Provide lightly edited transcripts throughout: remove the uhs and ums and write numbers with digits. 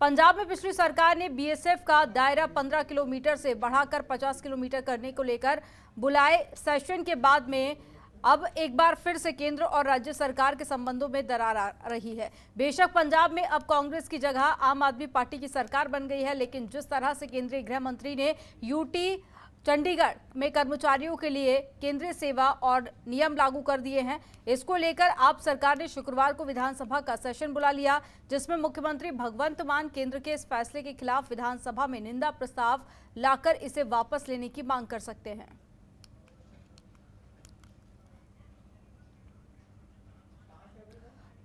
पंजाब में पिछली सरकार ने बीएसएफ का दायरा 15 किलोमीटर से बढ़ाकर 50 किलोमीटर करने को लेकर बुलाए सेशन के बाद में अब एक बार फिर से केंद्र और राज्य सरकार के संबंधों में दरार आ रही है। बेशक पंजाब में अब कांग्रेस की जगह आम आदमी पार्टी की सरकार बन गई है, लेकिन जिस तरह से केंद्रीय गृह मंत्री ने यूटी चंडीगढ़ में कर्मचारियों के लिए केंद्रीय सेवा और नियम लागू कर दिए हैं, इसको लेकर आप सरकार ने शुक्रवार को विधानसभा का सेशन बुला लिया, जिसमें मुख्यमंत्री भगवंत मान केंद्र के इस फैसले के खिलाफ विधानसभा में निंदा प्रस्ताव लाकर इसे वापस लेने की मांग कर सकते हैं।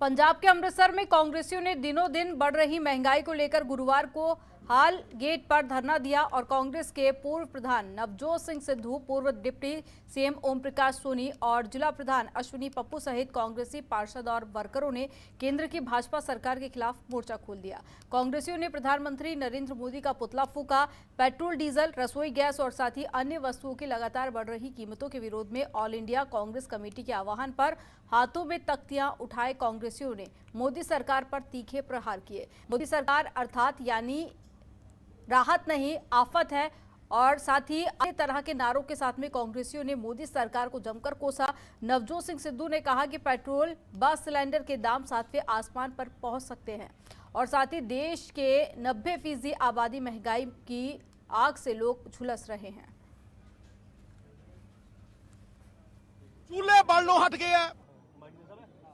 पंजाब के अमृतसर में कांग्रेसियों ने दिनों दिन बढ़ रही महंगाई को लेकर गुरुवार को हाल गेट पर धरना दिया और कांग्रेस के पूर्व प्रधान नवजोत सिंह सिद्धू, पूर्व डिप्टी सीएम ओम प्रकाश सोनी और जिला प्रधान अश्विनी पप्पू सहित कांग्रेसी पार्षद और वर्करों ने केंद्र की भाजपा सरकार के खिलाफ मोर्चा खोल दिया। कांग्रेसियों ने प्रधानमंत्री नरेंद्र मोदी का पुतला फूंका। पेट्रोल, डीजल, रसोई गैस और साथ ही अन्य वस्तुओं की लगातार बढ़ रही कीमतों के विरोध में ऑल इंडिया कांग्रेस कमेटी के आह्वान पर हाथों में तख्तियां उठाए कांग्रेसियों ने मोदी सरकार पर तीखे प्रहार किए। मोदी सरकार अर्थात यानी राहत नहीं आफत है और साथ ही अन्य तरह के नारों के साथ में कांग्रेसियों ने मोदी सरकार को जमकर कोसा। नवजोत सिंह सिद्धू ने कहा कि पेट्रोल, बस सिलेंडर के दाम 7वें आसमान पर पहुंच सकते हैं और साथ ही देश के 90% आबादी महंगाई की आग से लोग झुलस रहे हैं। चूल्हे बालों हट गए हैं।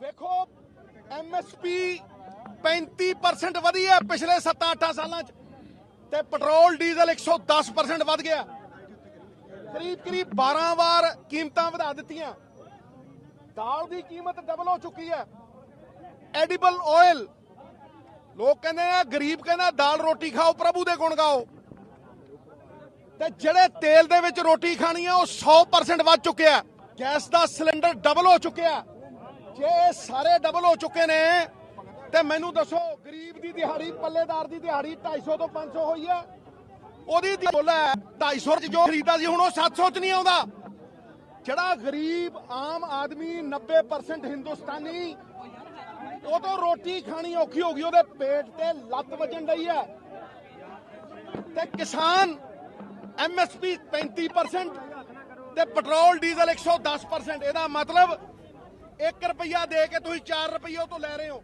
देखो एमएसपी 35% वधी है पिछले 7-8 सालों ते पेट्रोल डीजल 110% वध गया। करीब 12 वार कीमतां वधा दित्तियां। दाल की कीमत डबल हो चुकी है। एडिबल ऑयल, लोग कहते हैं गरीब कहना दाल रोटी खाओ प्रभु दे गुण गाओ, ते जेड़े तेल दे विच रोटी खानी है वो 100% वध चुके हैं। गैस का सिलेंडर डबल हो चुके हैं। जे सारे डबल हो चुके ने ते मैनू दसो गरीब दी दिहाड़ी, पल्लेदार दी दिहाड़ी 250 तो 500 हुई है। ओदी बोला 250 जो खरीदा सी हुण 700 च नहीं आउंदा। जड़ा गरीब आम आदमी 90% हिंदुस्तानी वो तो रोटी खानी औखी होगी, ओदे पेट ते लत वजन डई है। ते किसान एमएसपी 35% ते पेट्रोल डीजल 110%। एदा मतलब 1 रुपया दे के तुसीं 4 रुपये तो ले रहे हो।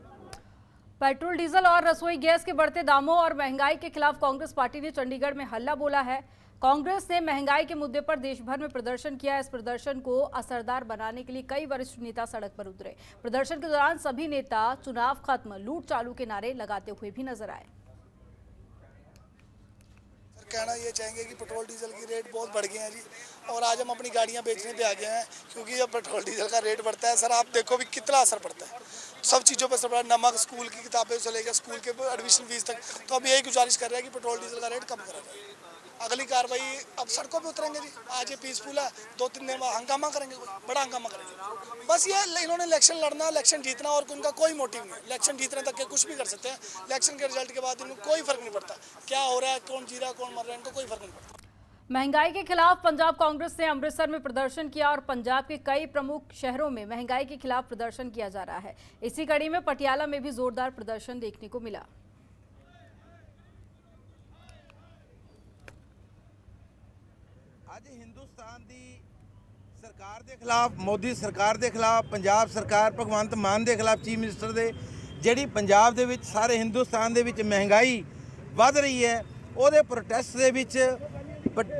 पेट्रोल, डीजल और रसोई गैस के बढ़ते दामों और महंगाई के खिलाफ कांग्रेस पार्टी ने चंडीगढ़ में हल्ला बोला है। कांग्रेस ने महंगाई के मुद्दे पर देश भर में प्रदर्शन किया। इस प्रदर्शन को असरदार बनाने के लिए कई वरिष्ठ नेता सड़क पर उतरे। प्रदर्शन के दौरान सभी नेता चुनाव खत्म, लूट चालू के नारे लगाते हुए भी नजर आए। कहना ये चाहेंगे कि पेट्रोल डीजल की रेट बहुत बढ़ गए हैं जी, और आज हम अपनी गाड़ियां बेचने पे आ गए हैं क्योंकि जब पेट्रोल डीजल का रेट बढ़ता है सर, आप देखो भी कितना असर पड़ता है। सब चीज़ों पर असर पड़ा, नमक, स्कूल की किताबें से लेकर स्कूल के एडमिशन फीस तक। तो अब यही गुजारिश कर रहे हैं कि पेट्रोल डीजल का रेट कम करा जाए। अगली कार्रवाई अब सड़कों पे उतरेंगे जी। आज ये पीसफुल है, 2-3 दिन हंगामा करेंगे, बड़ा हंगामा करेंगे। बस ये इन्होंने इलेक्शन लड़ना, इलेक्शन जीतना और उनका कोई मोटिव नहीं। इलेक्शन जीतने तक के कुछ भी कर सकते हैं, इलेक्शन के रिजल्ट के बाद इनको कोई फर्क नहीं पड़ता क्या हो रहा है, कौन जी रहा है, कौन मर रहा है, इनको कोई फर्क नहीं पड़ता। महंगाई के खिलाफ पंजाब कांग्रेस ने अमृतसर में प्रदर्शन किया और पंजाब के कई प्रमुख शहरों में महंगाई के खिलाफ प्रदर्शन किया जा रहा है। इसी कड़ी में पटियाला में भी जोरदार प्रदर्शन देखने को मिला। ਅੱਜ ਹਿੰਦੁਸਤਾਨ ਦੀ ਸਰਕਾਰ ਦੇ ਖਿਲਾਫ, ਮੋਦੀ ਸਰਕਾਰ ਦੇ ਖਿਲਾਫ, ਪੰਜਾਬ ਸਰਕਾਰ ਭਗਵੰਤ ਮਾਨ ਦੇ ਖਿਲਾਫ, ਚੀਫ ਮਿਨਿਸਟਰ ਦੇ, ਜਿਹੜੀ ਪੰਜਾਬ ਦੇ ਵਿੱਚ ਸਾਰੇ ਹਿੰਦੁਸਤਾਨ ਦੇ ਵਿੱਚ ਮਹਿੰਗਾਈ ਵੱਧ ਰਹੀ ਹੈ, ਉਹਦੇ ਪ੍ਰੋਟੈਸਟ ਦੇ ਵਿੱਚ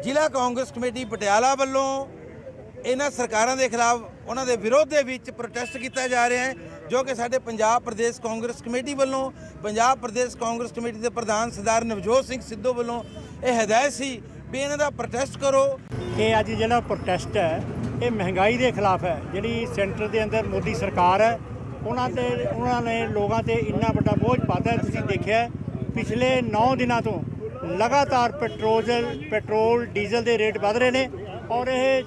ਜ਼ਿਲ੍ਹਾ ਕਾਂਗਰਸ ਕਮੇਟੀ ਪਟਿਆਲਾ ਵੱਲੋਂ ਇਹਨਾਂ ਸਰਕਾਰਾਂ ਦੇ ਖਿਲਾਫ, ਉਹਨਾਂ ਦੇ ਵਿਰੋਧ ਦੇ ਵਿੱਚ ਪ੍ਰੋਟੈਸਟ ਕੀਤਾ ਜਾ ਰਿਹਾ ਹੈ, ਜੋ ਕਿ ਸਾਡੇ ਪੰਜਾਬ ਪ੍ਰਦੇਸ਼ ਕਾਂਗਰਸ ਕਮੇਟੀ ਵੱਲੋਂ, ਪੰਜਾਬ ਪ੍ਰਦੇਸ਼ ਕਾਂਗਰਸ ਕਮੇਟੀ ਦੇ ਪ੍ਰਧਾਨ ਸਰਦਾਰ ਨਵਜੋਤ ਸਿੰਘ ਸਿੱਧੂ ਵੱਲੋਂ ਇਹ ਹਦਾਇਤ ਸੀ ਵੀ ਇਹਨਾਂ ਦਾ ਪ੍ਰੋਟੈਸਟ ਕਰੋ। ਇਹ ਅੱਜ ਜਿਹੜਾ ਪ੍ਰੋਟੈਸਟ ਹੈ ਇਹ ਮਹਿੰਗਾਈ ਦੇ ਖਿਲਾਫ ਹੈ। ਜਿਹੜੀ ਸੈਂਟਰ ਦੇ ਅੰਦਰ ਮੋਦੀ ਸਰਕਾਰ ਹੈ ਉਹਨਾਂ ਨੇ ਲੋਕਾਂ ਤੇ ਇੰਨਾ ਵੱਡਾ ਬੋਝ ਪਾਤਾ ਹੈ। ਤੁਸੀਂ ਦੇਖਿਆ ਪਿਛਲੇ 9 ਦਿਨਾਂ ਤੋਂ ਲਗਾਤਾਰ ਪੈਟਰੋਲ ਡੀਜ਼ਲ ਦੇ ਰੇਟ ਵਧ ਰਹੇ ਨੇ ਔਰ ਇਹ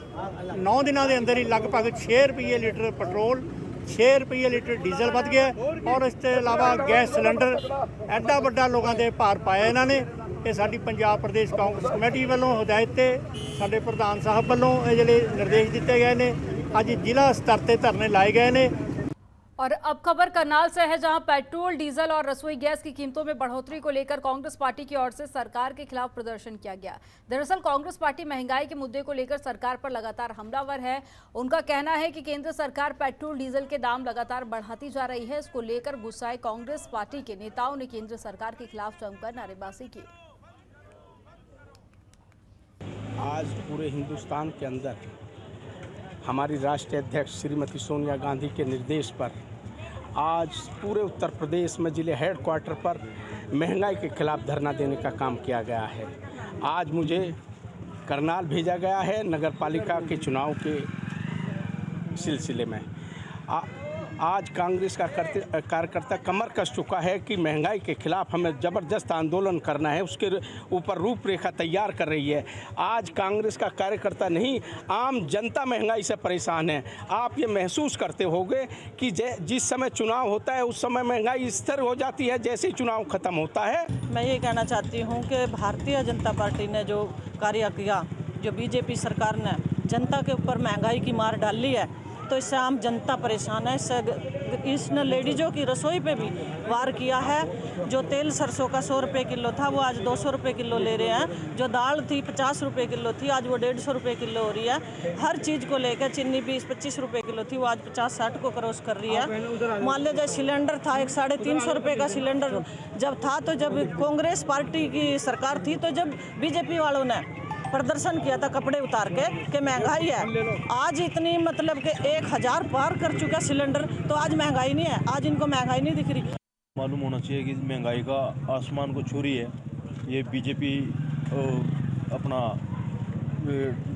9 ਦਿਨਾਂ ਦੇ ਅੰਦਰ ਹੀ ਲਗਭਗ 6 ਰੁਪਏ ਲੀਟਰ ਪੈਟਰੋਲ, 6 ਰੁਪਏ ਲੀਟਰ ਡੀਜ਼ਲ ਵੱਧ ਗਿਆ ਔਰ ਇਸ ਤੋਂ ਇਲਾਵਾ ਗੈਸ ਸਿਲੰਡਰ ਐਡਾ ਵੱਡਾ ਲੋਕਾਂ ਦੇ ਭਾਰ ਪਾਇਆ ਇਹਨਾਂ ਨੇ। ਇਹ ਸਾਡੀ ਪੰਜਾਬ ਪ੍ਰਦੇਸ਼ ਕਾਂਗਰਸ ਕਮੇਟੀ ਵੱਲੋਂ ਹਦਾਇਤ ਤੇ ਸਾਡੇ ਪ੍ਰਧਾਨ ਸਾਹਿਬ ਵੱਲੋਂ ਇਹ ਜਿਹੜੇ ਨਿਰਦੇਸ਼ ਦਿੱਤੇ ਗਏ ਨੇ। ਅੱਜ ਜ਼ਿਲ੍ਹਾ ਸਤਰ ਤੇ ਧਰਨੇ ਲਾਏ ਗਏ ਨੇ। और अब खबर करनाल से है, जहां पेट्रोल, डीजल और रसोई गैस की कीमतों में बढ़ोतरी को लेकर कांग्रेस पार्टी की ओर से सरकार के खिलाफ प्रदर्शन किया गया। दरअसल कांग्रेस पार्टी महंगाई के मुद्दे को लेकर सरकार पर लगातार हमलावर है। उनका कहना है कि केंद्र सरकार पेट्रोल, डीजल के दाम लगातार बढ़ाती जा रही है। इसको लेकर गुस्साए कांग्रेस पार्टी के नेताओं ने केंद्र सरकार के खिलाफ जमकर नारेबाजी की। आज पूरे हिंदुस्तान के अंदर हमारी राष्ट्रीय अध्यक्ष श्रीमती सोनिया गांधी के निर्देश पर आज पूरे उत्तर प्रदेश में जिले हेडक्वार्टर पर महंगाई के खिलाफ धरना देने का काम किया गया है। आज मुझे करनाल भेजा गया है नगर पालिका के चुनाव के सिलसिले में। आज कांग्रेस का कार्यकर्ता कमर कस चुका है कि महंगाई के खिलाफ हमें ज़बरदस्त आंदोलन करना है, उसके ऊपर रूपरेखा तैयार कर रही है। आज कांग्रेस का कार्यकर्ता नहीं, आम जनता महंगाई से परेशान है। आप ये महसूस करते होंगे कि जिस समय चुनाव होता है उस समय महंगाई स्थिर हो जाती है, जैसे ही चुनाव खत्म होता है। मैं ये कहना चाहती हूँ कि भारतीय जनता पार्टी ने जो कार्य किया, जो बीजेपी सरकार ने जनता के ऊपर महंगाई की मार डाली है, तो इससे आम जनता परेशान है। इसने लेडीज़ों की रसोई पे भी वार किया है। जो तेल सरसों का 100 रुपये किलो था वो आज 200 रुपये किलो ले रहे हैं। जो दाल थी 50 रुपये किलो थी, आज वो 150 रुपये किलो हो रही है। हर चीज़ को लेकर चीनी 20-25 रुपये किलो थी, वो आज 50-60 को क्रॉस कर रही है। मान लीजिए सिलेंडर था 350 रुपये का सिलेंडर जब था, तो जब कांग्रेस पार्टी की सरकार थी, तो जब बीजेपी वालों ने प्रदर्शन किया था कपड़े उतार के महंगाई है, आज इतनी मतलब कि 1000 पार कर चुका सिलेंडर, तो आज महंगाई नहीं है। आज इनको महंगाई नहीं दिख रही। मालूम होना चाहिए कि महंगाई का आसमान को छू रही है। ये बीजेपी अपना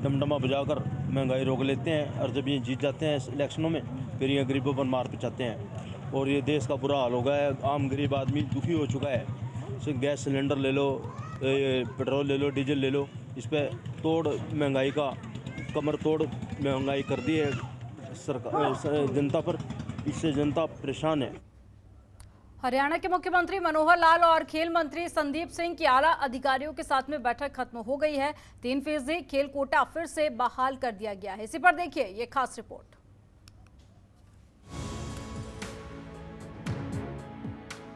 दमदमा बजाकर महंगाई रोक लेते हैं, और जब ये जीत जाते हैं इलेक्शनों में, फिर ये गरीबों पर मार पिचाते हैं। और ये देश का बुरा हाल हो गया है। आम गरीब आदमी दुखी हो चुका है। सिर्फ गैस सिलेंडर ले लो, पेट्रोल ले लो, डीजल ले लो, इस पर तोड़ महंगाई का कमर तोड़ महंगाई कर दी है सरकार जनता पर। इससे जनता परेशान है। हरियाणा के मुख्यमंत्री मनोहर लाल और खेल मंत्री संदीप सिंह की आला अधिकारियों के साथ में बैठक खत्म हो गई है। 3% खेल कोटा फिर से बहाल कर दिया गया है। इसी पर देखिए ये खास रिपोर्ट।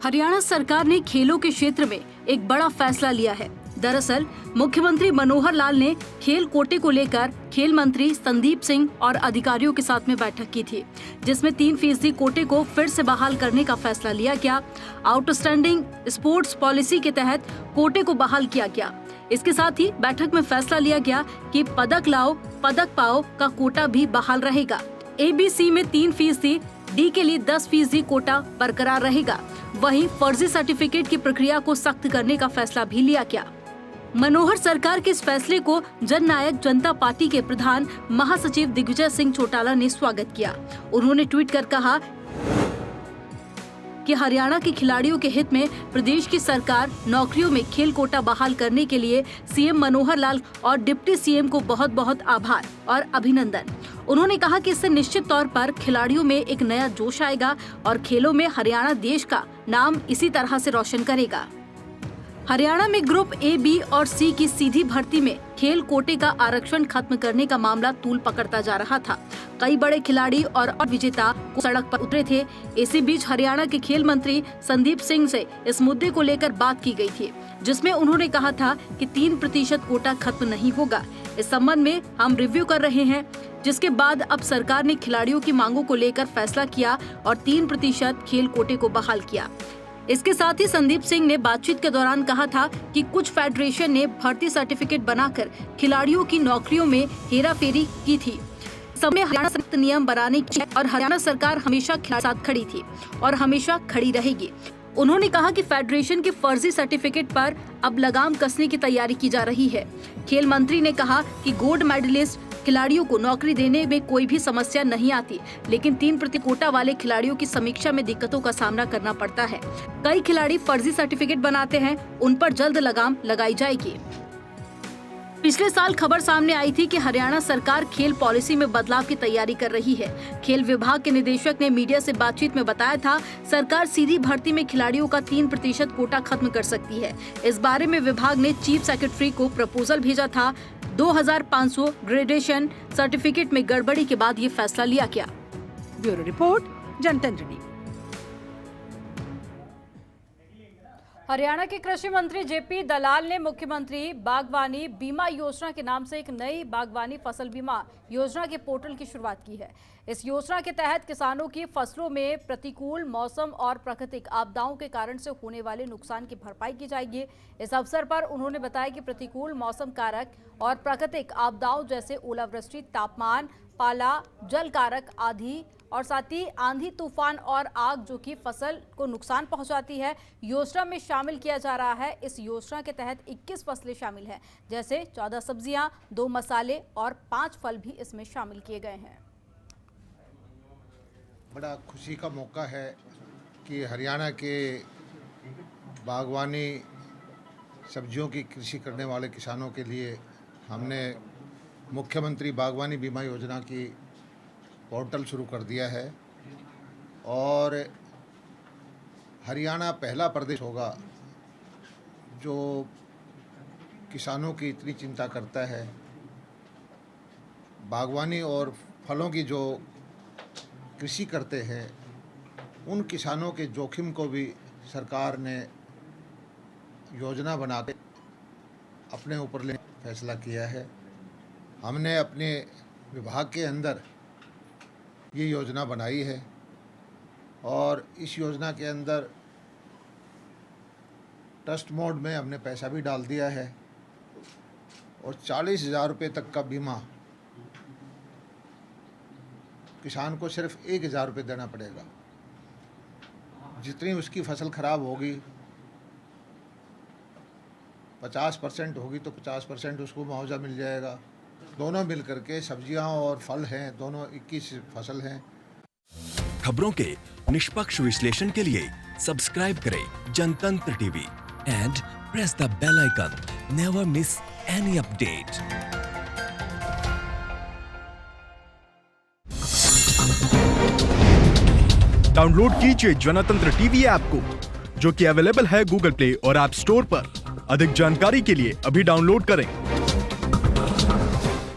हरियाणा सरकार ने खेलों के क्षेत्र में एक बड़ा फैसला लिया है। दरअसल मुख्यमंत्री मनोहर लाल ने खेल कोटे को लेकर खेल मंत्री संदीप सिंह और अधिकारियों के साथ में बैठक की थी, जिसमें 3% कोटे को फिर से बहाल करने का फैसला लिया गया। आउटस्टैंडिंग स्पोर्ट्स पॉलिसी के तहत कोटे को बहाल किया गया। इसके साथ ही बैठक में फैसला लिया गया कि पदक लाओ पदक पाओ का कोटा भी बहाल रहेगा। ABC में 3%, D के लिए 10% कोटा बरकरार रहेगा। वहीं फर्जी सर्टिफिकेट की प्रक्रिया को सख्त करने का फैसला भी लिया गया। मनोहर सरकार के इस फैसले को जननायक जनता पार्टी के प्रधान महासचिव दिग्विजय सिंह चौटाला ने स्वागत किया। उन्होंने ट्वीट कर कहा कि हरियाणा के खिलाड़ियों के हित में प्रदेश की सरकार नौकरियों में खेल कोटा बहाल करने के लिए सीएम मनोहर लाल और डिप्टी सीएम को बहुत बहुत आभार और अभिनंदन। उन्होंने कहा कि इससे निश्चित तौर पर खिलाड़ियों में एक नया जोश आएगा और खेलों में हरियाणा देश का नाम इसी तरह से रोशन करेगा। हरियाणा में ग्रुप A, B और C की सीधी भर्ती में खेल कोटे का आरक्षण खत्म करने का मामला तूल पकड़ता जा रहा था। कई बड़े खिलाड़ी और विजेता को सड़क पर उतरे थे। इसी बीच हरियाणा के खेल मंत्री संदीप सिंह से इस मुद्दे को लेकर बात की गई थी, जिसमें उन्होंने कहा था कि 3% कोटा खत्म नहीं होगा। इस संबंध में हम रिव्यू कर रहे हैं, जिसके बाद अब सरकार ने खिलाड़ियों की मांगों को लेकर फैसला किया और 3% खेल कोटे को बहाल किया। इसके साथ ही संदीप सिंह ने बातचीत के दौरान कहा था कि कुछ फेडरेशन ने भर्ती सर्टिफिकेट बनाकर खिलाड़ियों की नौकरियों में हेराफेरी की थी। समय हरियाणा सख्त नियम बनाने की और हरियाणा सरकार हमेशा खिलाड़ियों के साथ खड़ी थी और हमेशा खड़ी रहेगी। उन्होंने कहा कि फेडरेशन के फर्जी सर्टिफिकेट पर अब लगाम कसने की तैयारी की जा रही है। खेल मंत्री ने कहा कि गोल्ड मेडलिस्ट खिलाड़ियों को नौकरी देने में कोई भी समस्या नहीं आती, लेकिन 3% कोटा वाले खिलाड़ियों की समीक्षा में दिक्कतों का सामना करना पड़ता है। कई खिलाड़ी फर्जी सर्टिफिकेट बनाते हैं, उन पर जल्द लगाम लगाई जाएगी। पिछले साल खबर सामने आई थी कि हरियाणा सरकार खेल पॉलिसी में बदलाव की तैयारी कर रही है। खेल विभाग के निदेशक ने मीडिया से बातचीत में बताया था, सरकार सीधी भर्ती में खिलाड़ियों का 3% कोटा खत्म कर सकती है। इस बारे में विभाग ने चीफ सेक्रेटरी को प्रपोजल भेजा था। 2500 ग्रेडेशन सर्टिफिकेट में गड़बड़ी के बाद ये फैसला लिया गया। ब्यूरो रिपोर्ट, जनतंत्र टीवी। हरियाणा के कृषि मंत्री जेपी दलाल ने मुख्यमंत्री बागवानी बीमा योजना के नाम से एक नई बागवानी फसल बीमा योजना के पोर्टल की शुरुआत की है। इस योजना के तहत किसानों की फसलों में प्रतिकूल मौसम और प्राकृतिक आपदाओं के कारण से होने वाले नुकसान की भरपाई की जाएगी। इस अवसर पर उन्होंने बताया कि प्रतिकूल मौसम कारक और प्राकृतिक आपदाओं जैसे ओलावृष्टि, तापमान, पाला, जल कारक आदि और साथ ही आंधी, तूफान और आग जो कि फसल को नुकसान पहुंचाती है, योजना में शामिल किया जा रहा है। इस योजना के तहत 21 फसलें शामिल हैं, जैसे 14 सब्जियां, 2 मसाले और 5 फल भी इसमें शामिल किए गए हैं। बड़ा खुशी का मौका है कि हरियाणा के बागवानी सब्जियों की कृषि करने वाले किसानों के लिए हमने मुख्यमंत्री बागवानी बीमा योजना की पोर्टल शुरू कर दिया है और हरियाणा पहला प्रदेश होगा जो किसानों की इतनी चिंता करता है। बागवानी और फलों की जो कृषि करते हैं उन किसानों के जोखिम को भी सरकार ने योजना बना के अपने ऊपर लेने का फैसला किया है। हमने अपने विभाग के अंदर ये योजना बनाई है और इस योजना के अंदर ट्रस्ट मोड में हमने पैसा भी डाल दिया है और 40,000 रुपये तक का बीमा किसान को सिर्फ 1,000 रुपये देना पड़ेगा। जितनी उसकी फसल खराब होगी 50% होगी तो 50% उसको मुआवजा मिल जाएगा। दोनों मिलकर के सब्जियां और फल हैं, दोनों 21 फसल हैं। खबरों के निष्पक्ष विश्लेषण के लिए सब्सक्राइब करें Jantantra TV and press the bell icon. Never miss any update. Download कीजिए जनतंत्र टीवी ऐप को, जो कि अवेलेबल है गूगल प्ले और ऐप स्टोर पर। अधिक जानकारी के लिए अभी डाउनलोड करें।